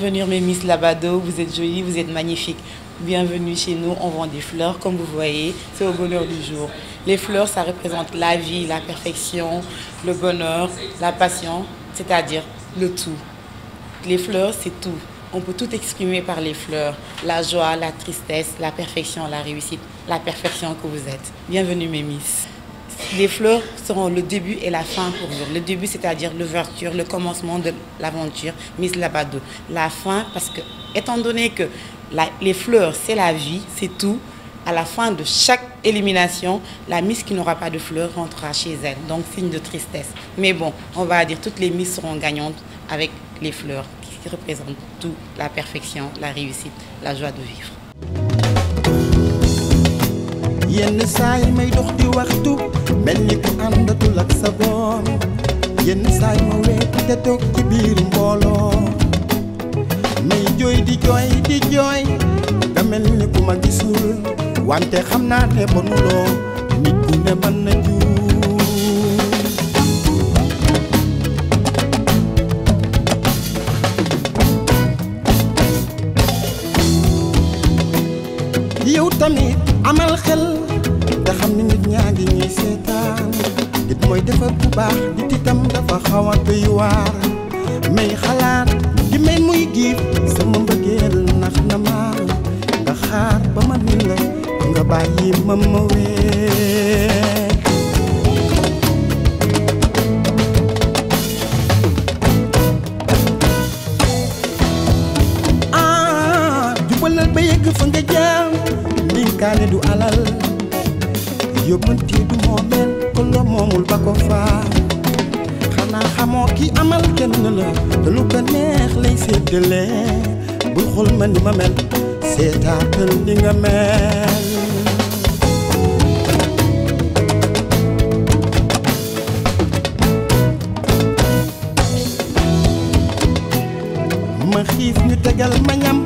Bienvenue mes Miss Labado, vous êtes jolies, vous êtes magnifiques. Bienvenue chez nous, on vend des fleurs comme vous voyez, c'est au bonheur du jour. Les fleurs, ça représente la vie, la perfection, le bonheur, la passion, c'est-à-dire le tout. Les fleurs, c'est tout. On peut tout exprimer par les fleurs. La joie, la tristesse, la perfection, la réussite, la perfection que vous êtes. Bienvenue mes Miss. Les fleurs seront le début et la fin pour vous. Le début, c'est-à-dire l'ouverture, le commencement de l'aventure, Miss Labado. La fin, parce que, étant donné que les fleurs, c'est la vie, c'est tout, à la fin de chaque élimination, la Miss qui n'aura pas de fleurs rentrera chez elle. Donc, signe de tristesse. Mais bon, on va dire toutes les Miss seront gagnantes avec les fleurs qui représentent tout, la perfection, la réussite, la joie de vivre. yenn saay may dox di waxtu mel ni ku àndatul ak sa boom yenn saay ma weet te toog ci biir mbooloo may jooy di jooy nga mel ni ku ma gisul wante xam naa ne bonuloo nit ku ne mën na juum yow tamit amal xel nga xam ni nit ñaa ngi ñuy seetaan nit mooy defar bu baax nit itam dafa xaw a doy waar may xalaat di mel muy giif sama mbëggeel nax na ma nga xaar ba ma ni la nga bàyyi ma weet jubalal ba yegg fa nga jaam ndinkaane du alal yóbbante du moomeel ko la moomul ba ko faa xanaa xamoo ki amal kenn la te lu ko neex lay séddale bul xool ma ni ma mel seetaatal ni nga mel ma xiif ñu tegal ma ñam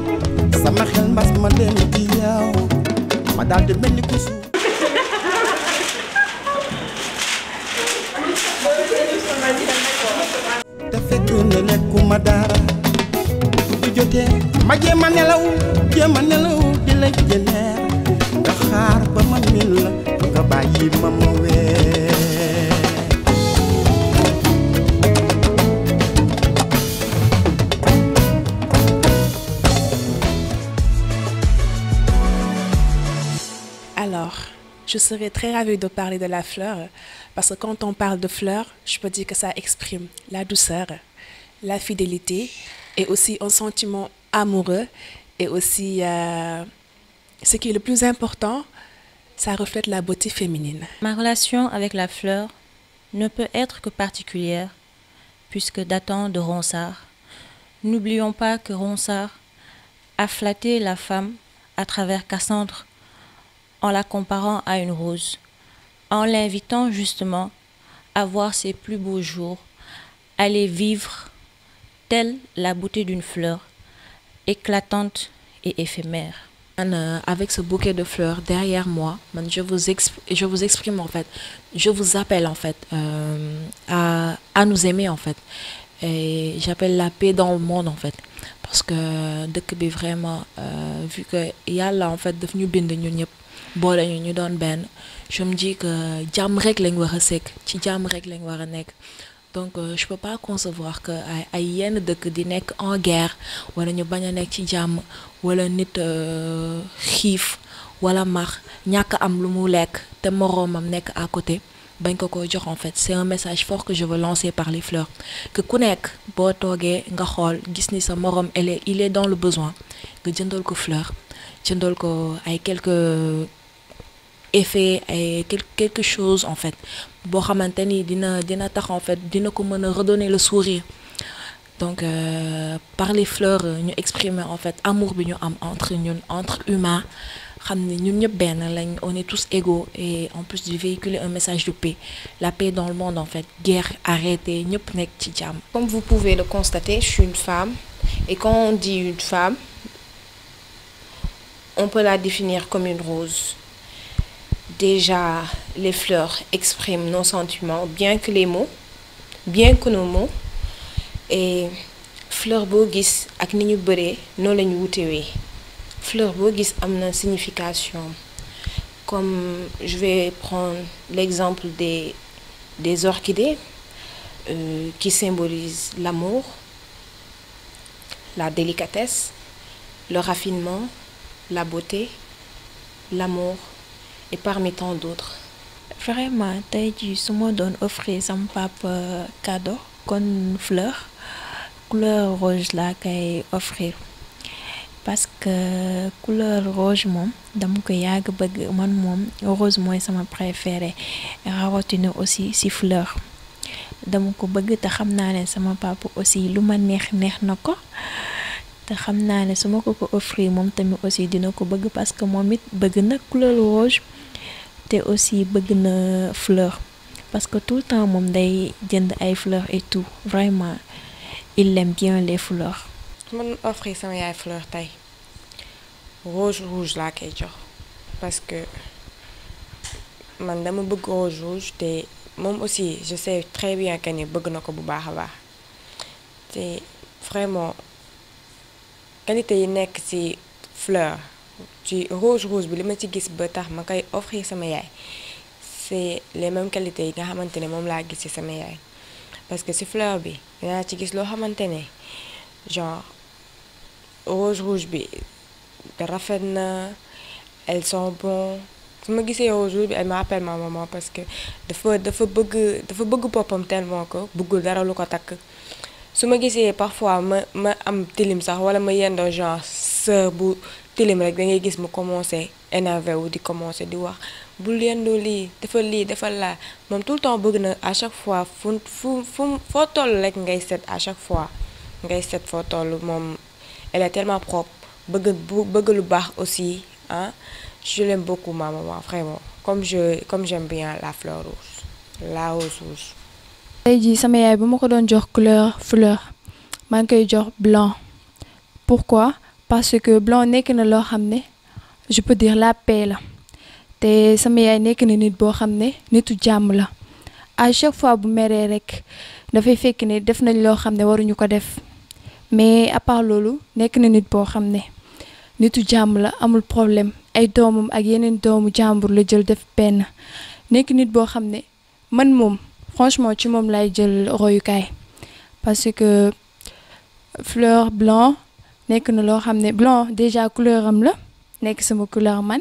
sama xel mbas ma dem ci yow ma daal di mel ni ku suuf te fekk na nekkuma dara bu jotee ma jéem a nelaw di la jëneer nga xaar ba ma mil la nga bàyyi ma weet Alors, je serais très ravie de parler de la fleur parce que quand on parle de fleurs, je peux dire que ça exprime la douceur, la fidélité et aussi un sentiment amoureux et aussi, ce qui est le plus important, ça reflète la beauté féminine. Ma relation avec la fleur ne peut être que particulière puisque datant de Ronsard. N'oublions pas que Ronsard a flatté la femme à travers Cassandre en la comparant à une rose, en l'invitant justement à voir ses plus beaux jours, à les vivre telle la beauté d'une fleur, éclatante et éphémère. Avec ce bouquet de fleurs derrière moi, je vous exprime en fait, je vous appelle en fait à nous aimer en fait. Et j'appelle la paix dans le monde en fait. Parce que dëkk bi vraiment vu que yàlla en fait daf ñu bind ñun ñëpp boole ñu doon benn je me dis que jàmm rek lañ war a sekk ci jàmm rek lañ war a nekk donc je peux pas concevoir que ay yenn dëkk di nekk en guerre wala ñu bañ a nekk ci jàmm wala nit xiif wala mar ñàkk am lu mu lekk te moroomam nekk à côté bañ ko jox en fait c'est un message fort que je veux lancer par les fleurs que ku nekk boo toogee nga xool gis ni sa moroom il est dans le besoin nga jëndal ko fleur jëndal ko ay quelques effets ay quelque chose en fait boo xamante ni dina tax en fait dina ko mën a redonner le sourire donc par les fleurs ñu exprimer en fait amour bi ñu am entre ñun entre humains xam ne ñun ñëpp benn lañ on est tous égaux et en plus de véhiculer un message de paix la paix dans le monde en fait guerre arrêtée ñëpp nekk ci jàmm. Comme vous pouvez le constater, je suis une femme et quand on dit une femme on peut la définir comme une rose. Déjà les fleurs expriment nos sentiments bien que nos mots et fleur boo gis ak ni ñu bëree noonu la ñu wutewee fleur boo gis am na signification comme je vais prendre l'exemple des orchidées qui symbolisent l'amour, la délicatesse, le raffinement, la beauté, l'amour et parmi tant d'autres. Vraiment tey jii su ma doon offrir sama papa cadeau kon fleur couleur rouge laa koy offrir parce que couleur rouge moom dama ko yàgg bëgg man moom rose mooy sama préféré rawatina aussi ci fleur dama ko bëgg te xam naa ne sama papa aussi lu ma neex na ko te xam naa ne su ma ko offrir moom tamit aussi dina ko bëgg parce que moom it bëgg na couleur rouge te aussi bëgg na fleur parce que tout le temps moom day jënd ay fleurs et tout vraiment il aime bien les fleurs. man offrir sama yaay fleur tey rouge laa koy jox parce que man dama bëgg rouge te moom aussi je sais très bien que ni bëgg na ko bu baax a baax te vraiment qualité yi nekk ci fleur ci rouge bi li ma ci gis ba tax ma koy offrir sama yaay c'est les mêmes qualités yi nga xamante ne moom laa gis ci sama yaay parce que ci fleur bi dinaa ci gis loo xamante ne genre rouge bi rafet na elles sont bon su ma gisee rouge bi elle m'appelle ma maman parce que dafa bëgg boppam tellement que bëggul dara lu ko takk su ma gisee parfois ma am tilim sax wala ma yendoo genre sœur bu tilim rek da ngay gis mu commencé énervé wu di commencé di wax bul yendoo lii defal laa moom tout le temps bëgg na à chaque fois foo toll rek ngay set à chaque fois ngay set foo toll moom elle est tellement propre bëgg lu baax aussi hein. Je l'aime beaucoup ma maman vraiment comme j'aime bien la fleur rouge la rose rouge. tey jii sama yaay bu ma ko doon jox couleur fleur maa ngi koy jox blanc pourquoi parce que blanc nekk na loo xam ne je peux dire la paix la te sama yaay nekk na nit boo xam ne nitu jàmm la à chaque fois bu meree rek dafay fekk ne def nañ loo xam ne waruñu ko def mais à part loolu nekk na nit boo xam ne nitu jàmm la amul problème ay doomam ak yeneen doomu jàmbur la jël def benn nekk nit boo xam ne man moom franchement ci moom lay jël royukaay parce que fleur blanc nekk na loo xam ne blanc déjà couleur am la nekk sama couleur man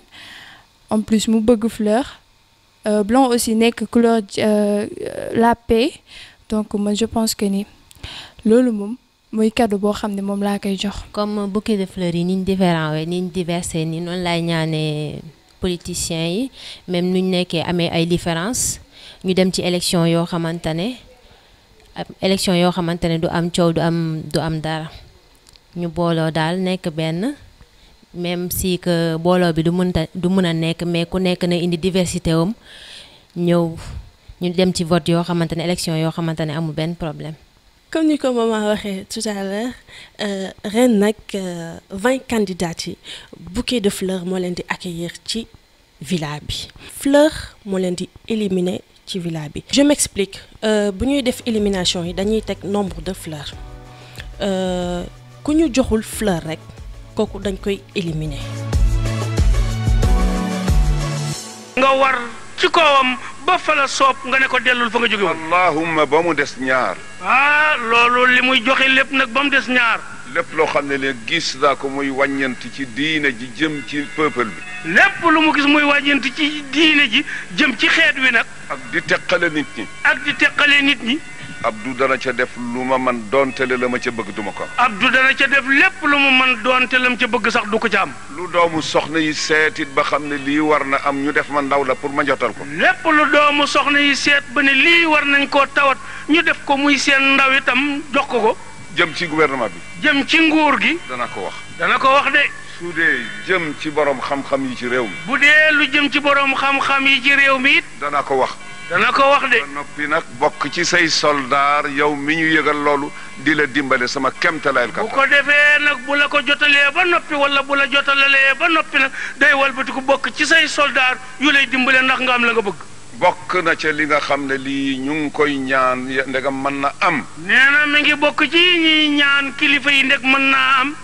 en plus mu bëgg fleur blanc aussi nekk couleur la paix donc man je pense que ni loolu moom mooy cadeau boo xam ne moom laa koy jox. comme bouquet de fleurs yi ni ñu différent we ni ñu diversé ni noonu laay ñaanee politiciens yi même nu ñu nekkee amee ay différence ñu dem ci élection yoo xamante ne du am coow du am dara ñu booloo daal nekk benn même si que booloo bi du mën a nekk mais ku nekk na indi diversité am ñëw ñu dem ci vote yoo xamante ne élection yoo xamante ne amul benn problème. Comme ni ko maman waxee tout à l'heure ren nag 20 candidats yi bouquet de fleurs moo leen di accueillir ci villa bi fleur moo leen di éliminer ci villa bi. Je m'explique bu ñuy def élimination yi dañuy teg nombre de fleurs ku ñu joxul fleur rek kooku dañ koy éliminer. nga war ci kawam ba fa la soob nga ne ko dellul fa nga jóge woon. allahumma ba mu des ñaar. loolu li muy joxe lépp nag ba mu des ñaar. lépp loo xam ne léegi gis naa ko muy wàññanti ci diine ji jëm ci peuple bi. lépp lu mu gis muy wàññanti ci diine ji jëm ci xeet wi nag. ak di teqale nit ñi. nit ñi. Abdou dana ca def lu ma man doonte la ma ca bëgg duma ko. Abdou dana ca def lépp lu mu man doonte la ma ca bëgg sax du ko ca am. lu doomu soxna yi seetit ba xam ne lii war na am ñu def ma ndaw la pour ma jotal ko. lépp lu doomu soxna yi seet ba ne lii war nañ koo tawat ñu def ko muy seen ndaw itam jox ko. jëm ci gouvernement bi. jëm ci nguur gi. dana ko wax. dana ko wax de. su dee jëm ci borom xam-xam yi ci réew mi. bu dee lu jëm ci borom xam-xam yi ci réew mi it. dana ko wax. dana ko wax de. ba noppi nag bokk ci say soldaar yow mi ñu yëgal loolu di la dimbale sama kemtalaayal kattan. bu ko defee nag bu la ko jotalee ba noppi wala bu la jotalalee ba noppi nag day walbati ko bokk ci say soldaar yu lay dimbale ndax nga am la nga bëgg. bokk na ca li nga xam ne lii ñu ngi koy ñaan ndegam mën na am. nee na mi ngi bokk ci ñi ñaan kilifa yi ndeg mën naa am.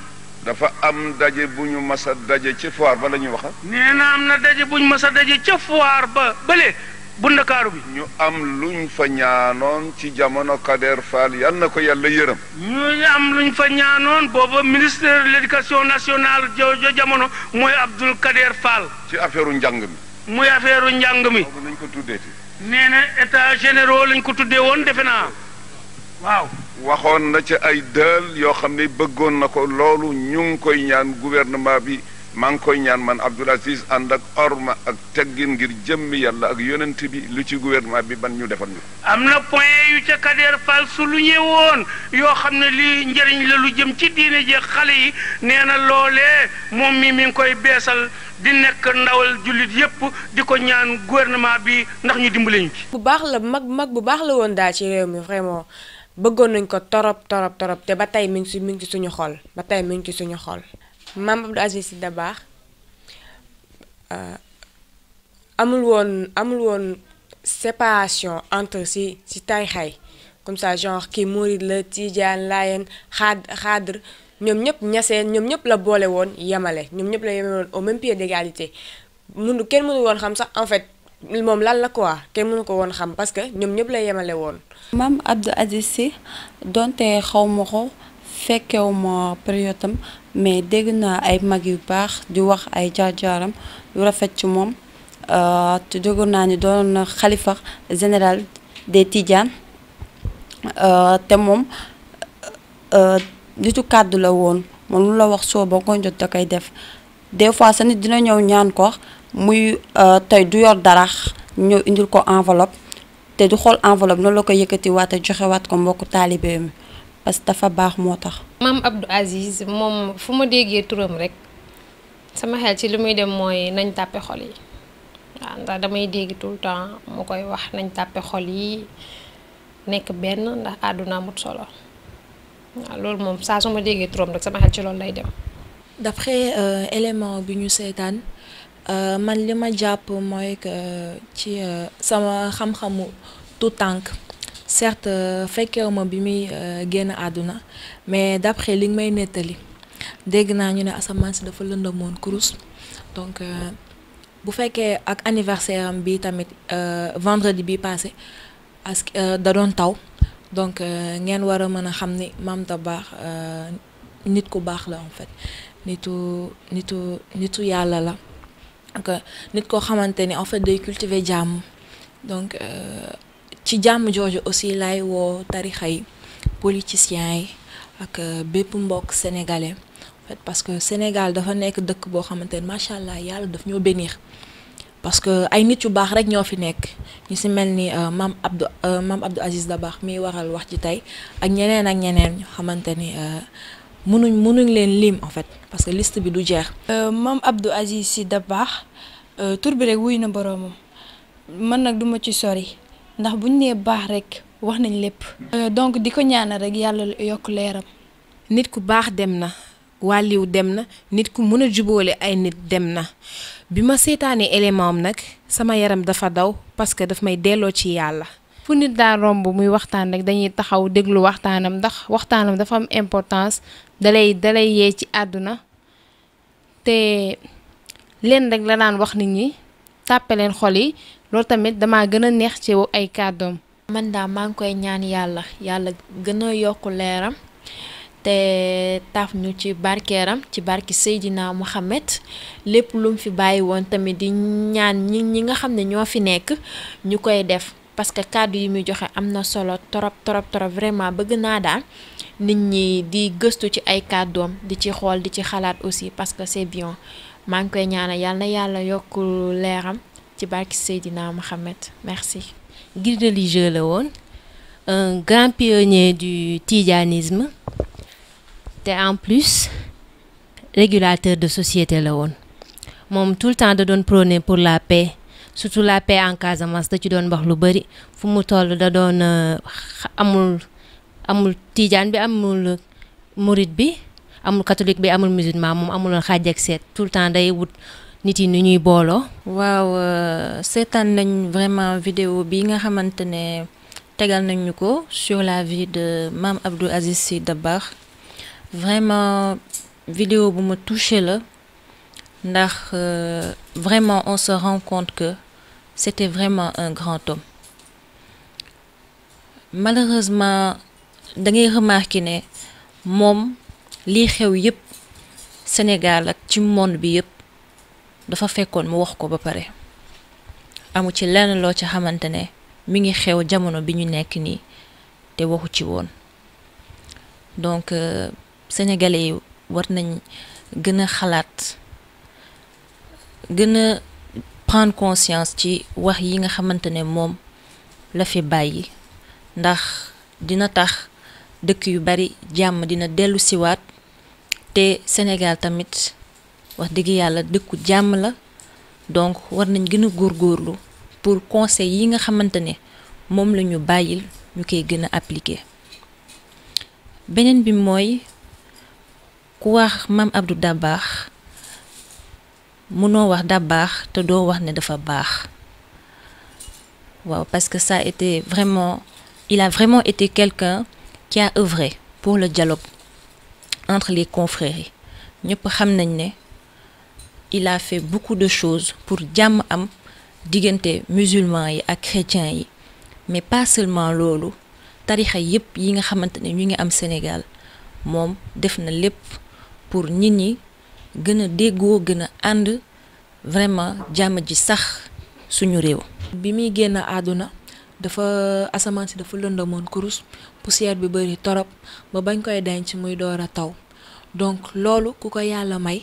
dafa am daje bu ñu mas a daje ci foire ba la ñuy wax. nee na am na daje bu ñu mas a daje ca foire ba bële bu Ndakaaru bi. ñu am luñ fa ñaanoon ci jamono Kader Fall yal na ko yàlla yërëm. ñu am luñ fa ñaanoon booba ministre de l'éducation nationale joojo jamono mooy Abdoul Kader Fall. ci affaire njàng mi. muy affaire njàng mi. boobu nañ ko tuddeeti. nee na état généraux lañ ko tuddee woon defe naa waaw. waxoon na ci ay dël yoo xam ne bëggoon na ko loolu ñu ngi koy ñaan gouvernement bi maa ngi koy ñaan man Abdoul Aziz ànd ak orma ak teggin ngir jëmmi yàlla ak yonent bi lu ci gouvernement bi ban ñu defal ñu. am na point yu ca Kader Fall su lu ñëwoon yoo xam ne lii njëriñ la lu jëm ci diine jeex xale yi nee na loolee moom mi ngi koy beesal di nekk ndawal jullit yépp di ko ñaan gouvernement bi ndax ñu dimbale ñu ci. bu baax la mag bu baax la woon daal ci réew mi vraiment. bëggoon nañ ko torop te ba tey mi ngi ci suñu xol ba tey mi ngi ci suñu xol. Mame Abdou Aziz Sy Dabakh amul woon séparation entre ci tarixa yi comme ça genre kii murid la Tijaan Laayeen xaadr ñoom ñëpp ñaseen ñoom ñëpp la boole woon yemale ñoom ñëpp la yemale woon au même pied d'égalité kenn mënu woon xam sax en fait moom lan la quoi kenn mënu ko woon xam parce que ñoom ñëpp la yemale woon. Mame Abdou Aziz Sy donte xaw ma ko fekkewu ma période am mais dégg naa ay mag yu baax di wax ay jaar-jaaram yu rafet ci moom te déggoon naa ni doon na xalifa général des Tidjane te moom nitu kàddu la woon moom lu la wax soo ba ngoon jot da koy def des fois sa nit dina ñëw ñaan ko muy tey du yor dara ñëw indil ko enveloppe te du xool enveloppe noonu la ko yëkkati waat joxe waat ko mbokku taalibe mi parce que dafa baax moo tax. Mame Abdou Aziz moom fu ma déggee turam rek sama xel ci li muy dem mooy nañ tàppe xol yi waaw ndax damay dégg tout le temps mu koy wax nañ tàppe xol yi nekk benn ndax àdduna amut solo waaw loolu moom saa su ma déggee turam rek sama xel ci loolu lay dem. D'après élément bi ñu seetaan man li ma jàpp mooy que ci sama xam-xamu tout tànk certes fekkewu ma bi muy génn àdduna mais d'après li nga may nettali dégg naa ñu ne asamaan si dafa lëndëmoon kurus donc bu fekkee ak anniversaire am bi tamit vendredi bi passé parce que da doon taw donc ngeen war a mën a xam ni Mame Dabakh nit ku baax la en fait nitu yàlla la donc nit koo xamante ni en fait day cultiver jàmm donc ci jàmm jooju aussi lay woo tarixa yi politiciens yi ak bépp mbokk sénégalais en fait parce que Sénégal dafa nekk dëkk boo xamante ni macha allah yàlla daf ñoo bénir parce que ay nit yu baax rek ñoo fi nekk ñu si mel ni Mame Abdou Aziz Dabakh miy waral wax ci tey ak ñeneen ñu xamante ni mënuñ leen lim en fait parce que liste bi du jeex. Mame Abdou Aziz Sy Dabakh tur bi rek wuy na boroomam man nag duma ci sori ndax buñ nee baax rek wax nañ lépp. donc di ko ñaanal rek yàlla yokk leeram. nit ku baax dem na wàlliw dem na nit ku mën a jubóole ay nit dem na bi ma seetaanee élément am nag sama yaram dafa daw parce que daf may delloo ci yàlla. fu nit daa romb muy waxtaan rek dañuy taxaw déglu waxtaanam ndax waxtaanam dafa am importance dalay yee ci àdduna te leen rek la daan wax nit ñi tàppe leen xol yi loolu tamit dama gën a neex ci ay kàddoom. man daa maa ngi koy ñaan yàlla gën a yokk leeram te taaf ñu ci barkeeram ci barki Seydina Mohamed lépp lu mu fi bàyyi woon tamit di ñaan ñi nga xam ne ñoo fi nekk ñu koy def parce que kàddu yi muy joxe am na solo trop vraiment bëgg naa daal nit ñi di gëstu ci ay kàddoom di ci xool di ci xalaat aussi parce que c'est bien maa ngi koy ñaanal yàlla na yàlla yokk leeram ci barki Seydina Mohamed merci. Guide religieux la woon un grand pionnier du tidjanisme te en plus régulateur de société la woon moom tout le temps da doon prôner pour la paix surtout la paix en Casamance da ci doon wax lu bari fu mu toll da doon amul tidjane bi amul murid bi amul catholique bi amul musulman moom amuloon xaaj ak seet tout le temps day wut nit yi ni ñuy booloo. waaw seetaan nañ vraiment vidéo bi nga xamante ne tegal nañ ñu ko sur la vie de Mame Abdou Aziz Sy Dabakh vraiment vidéo bu ma touché la ndax vraiment on se rend compte que c'était vraiment un grand homme malheureusement da ngay remarquer ne moom lii xew yépp Sénégal ak ci monde bi yépp dafa fekkoon mu wax ko ba pare amu ci lenn loo ci xamante ne mi ngi xew jamono bi ñu nekk nii te waxu ci woon donc sénégalais yi war nañ gën a xalaat gën a prendre conscience ci wax yi nga xamante ne moom la fi bàyyi ndax dina tax dëkk yu bari jàmm dina dellu siwaat te Sénégal tamit wax dëgg yàlla dëkku jàmm la donc war nañ gën a góorgóorlu pour conseil yi nga xamante ne moom la ñu bàyyil ñu koy gën a appliquer beneen bi mooy ku wax Mame Abdou Dabakh mënoo wax Dabakh te doo wax ne dafa baax waaw parce que ça a été vraiment il a vraiment été quelqu'un qui a œuvré pour le dialogue entre les confréries ñëpp xam nañ ne il a fait beaucoup de choses pour jàmm am diggante musulmans yi ak chrétiens yi mais pas seulement loolu tarixa yépp yi nga xamante ne ñu ngi am Sénégal moom def na lépp pour nit ñi gën a déggoo gën a ànd vraiment jàmm ji sax suñu réew. bi muy génn àdduna dafa asamaan si dafa lëndëmoon kurus poussière bi bari torop ba bañ koy denc muy door a taw donc loolu ku ko yàlla may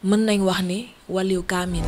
mën nañ wax ni waliw kaamil